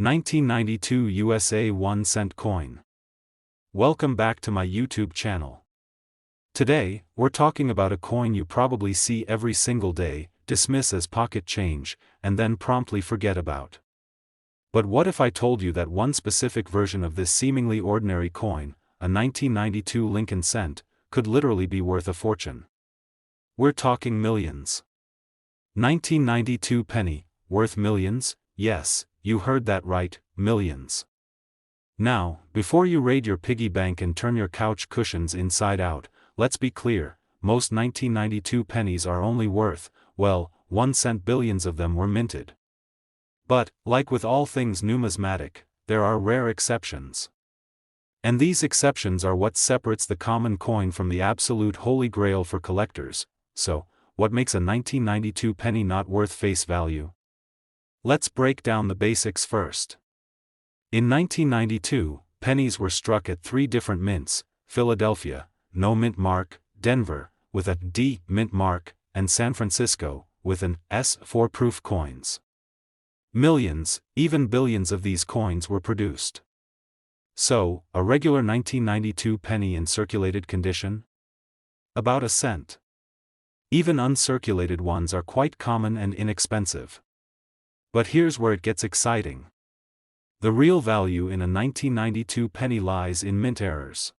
1992 USA 1 cent coin. Welcome back to my YouTube channel. Today, we're talking about a coin you probably see every single day, dismiss as pocket change, and then promptly forget about. But what if I told you that one specific version of this seemingly ordinary coin, a 1992 Lincoln cent, could literally be worth a fortune? We're talking millions. 1992 penny, worth millions? Yes, you heard that right, millions. Now, before you raid your piggy bank and turn your couch cushions inside out, let's be clear, most 1992 pennies are only worth, well, 1 cent. Billions of them were minted. But, like with all things numismatic, there are rare exceptions. And these exceptions are what separates the common coin from the absolute holy grail for collectors. So, what makes a 1992 penny not worth face value? Let's break down the basics first. In 1992, pennies were struck at 3 different mints: Philadelphia, no mint mark; Denver, with a D mint mark; and San Francisco, with an S for proof coins. Millions, even billions of these coins were produced. So, a regular 1992 penny in circulated condition? About a cent. Even uncirculated ones are quite common and inexpensive. But here's where it gets exciting. The real value in a 1992 penny lies in mint errors.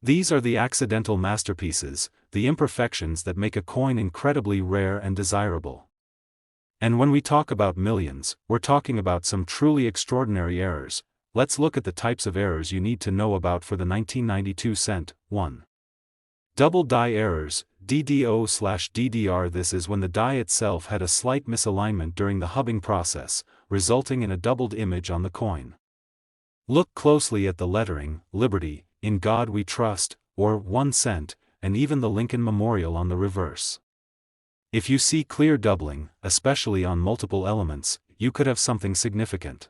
These are the accidental masterpieces, the imperfections that make a coin incredibly rare and desirable. And when we talk about millions, we're talking about some truly extraordinary errors. Let's look at the types of errors you need to know about for the 1992 cent. 1. Double die errors, DDO/DDR. This is when the die itself had a slight misalignment during the hubbing process, resulting in a doubled image on the coin. Look closely at the lettering, Liberty, In God We Trust, or 1 cent, and even the Lincoln Memorial on the reverse. If you see clear doubling, especially on multiple elements, you could have something significant.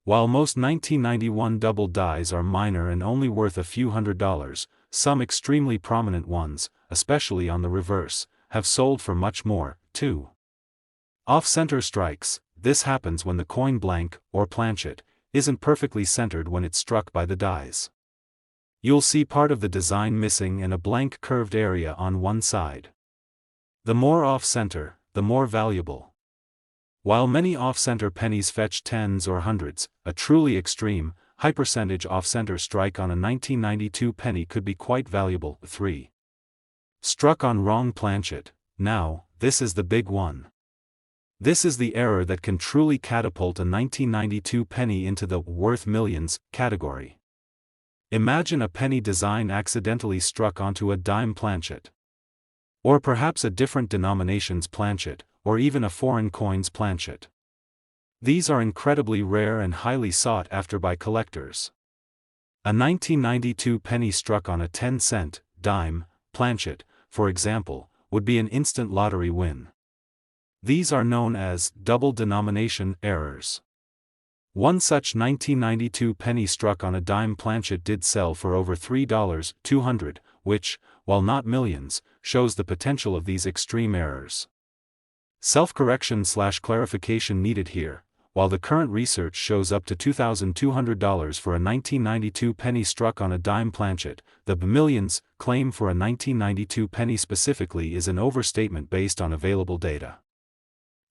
While most 1991 double dies are minor and only worth a few $100s, some extremely prominent ones, especially on the reverse, have sold for much more. 2. Off-center strikes. This happens when the coin blank, or planchet, isn't perfectly centered when it's struck by the dies. You'll see part of the design missing and a blank curved area on one side. The more off-center, the more valuable. While many off-center pennies fetch tens or hundreds, a truly extreme, high percentage off-center strike on a 1992 penny could be quite valuable. 3. Struck on wrong planchet. Now, this is the big one. This is the error that can truly catapult a 1992 penny into the worth millions category. Imagine a penny design accidentally struck onto a dime planchet. Or perhaps a different denomination's planchet, or even a foreign coin's planchet. These are incredibly rare and highly sought after by collectors. A 1992 penny struck on a 10 cent, dime, planchet, for example, would be an instant lottery win. These are known as double denomination errors. One such 1992 penny struck on a dime planchet did sell for over $3,200, which, while not millions, shows the potential of these extreme errors. Self-correction/clarification needed here. While the current research shows up to $2,200 for a 1992 penny struck on a dime planchet, the millions claim for a 1992 penny specifically is an overstatement based on available data.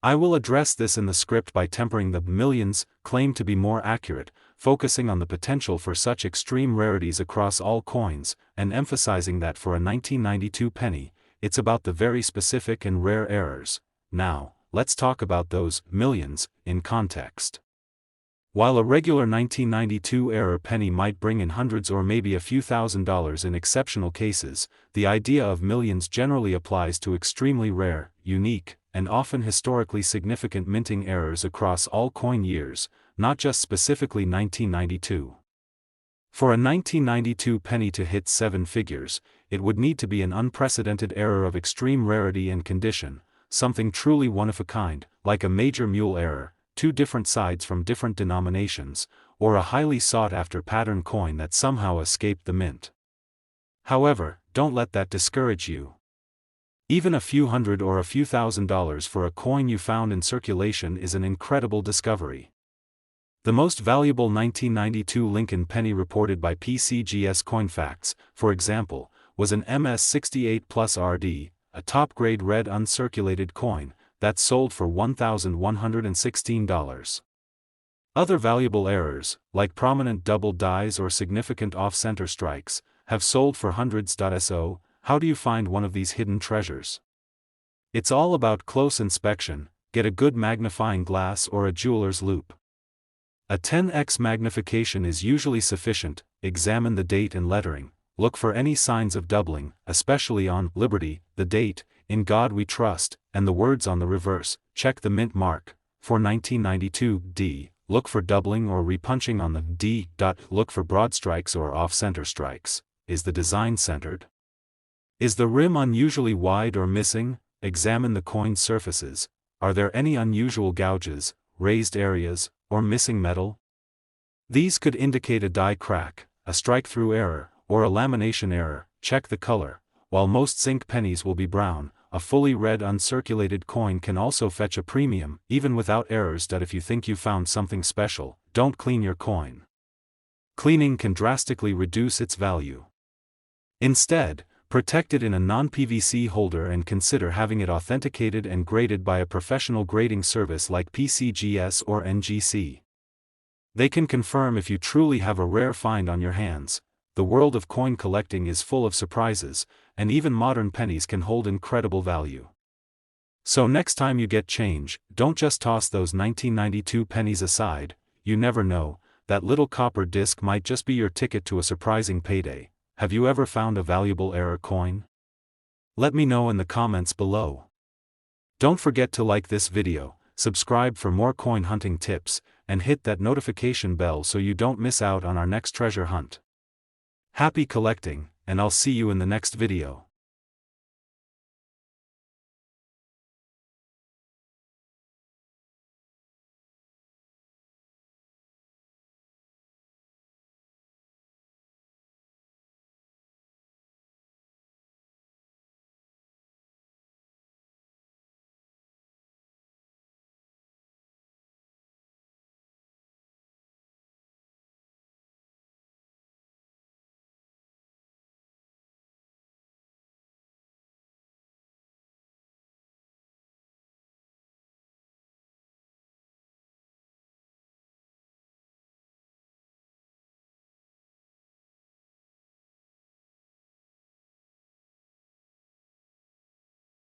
I will address this in the script by tempering the millions claim to be more accurate, focusing on the potential for such extreme rarities across all coins, and emphasizing that for a 1992 penny, it's about the very specific and rare errors. Now, let's talk about those millions in context. While a regular 1992 error penny might bring in hundreds or maybe a few $1,000s in exceptional cases, the idea of millions generally applies to extremely rare, unique, and often historically significant minting errors across all coin years, not just specifically 1992. For a 1992 penny to hit 7 figures, it would need to be an unprecedented error of extreme rarity and condition, something truly one of a kind, like a major mule error, 2 different sides from different denominations, or a highly sought-after pattern coin that somehow escaped the mint. However, don't let that discourage you. Even a few $100 or a few $1,000s for a coin you found in circulation is an incredible discovery. The most valuable 1992 Lincoln penny reported by PCGS Coinfacts, for example, was an MS68 Plus RD, a top-grade red uncirculated coin, that sold for $1,116. Other valuable errors, like prominent double dies or significant off-center strikes, have sold for hundreds. So, how do you find one of these hidden treasures? It's all about close inspection. Get a good magnifying glass or a jeweler's loupe. A 10x magnification is usually sufficient. Examine the date and lettering. Look for any signs of doubling, especially on Liberty, the date, In God We Trust, and the words on the reverse. Check the mint mark. For 1992 D, look for doubling or repunching on the D. Look for broad strikes or off-center strikes. Is the design centered? Is the rim unusually wide or missing? Examine the coin's surfaces. Are there any unusual gouges, raised areas, or missing metal? These could indicate a die crack, a strike-through error, or a lamination error. Check the color. While most zinc pennies will be brown, a fully red uncirculated coin can also fetch a premium, even without errors. If you think you found something special, don't clean your coin. Cleaning can drastically reduce its value. Instead, protect it in a non-PVC holder and consider having it authenticated and graded by a professional grading service like PCGS or NGC. They can confirm if you truly have a rare find on your hands. The world of coin collecting is full of surprises, and even modern pennies can hold incredible value. So next time you get change, don't just toss those 1992 pennies aside. You never know, that little copper disc might just be your ticket to a surprising payday. Have you ever found a valuable error coin? Let me know in the comments below. Don't forget to like this video, subscribe for more coin hunting tips, and hit that notification bell so you don't miss out on our next treasure hunt. Happy collecting, and I'll see you in the next video.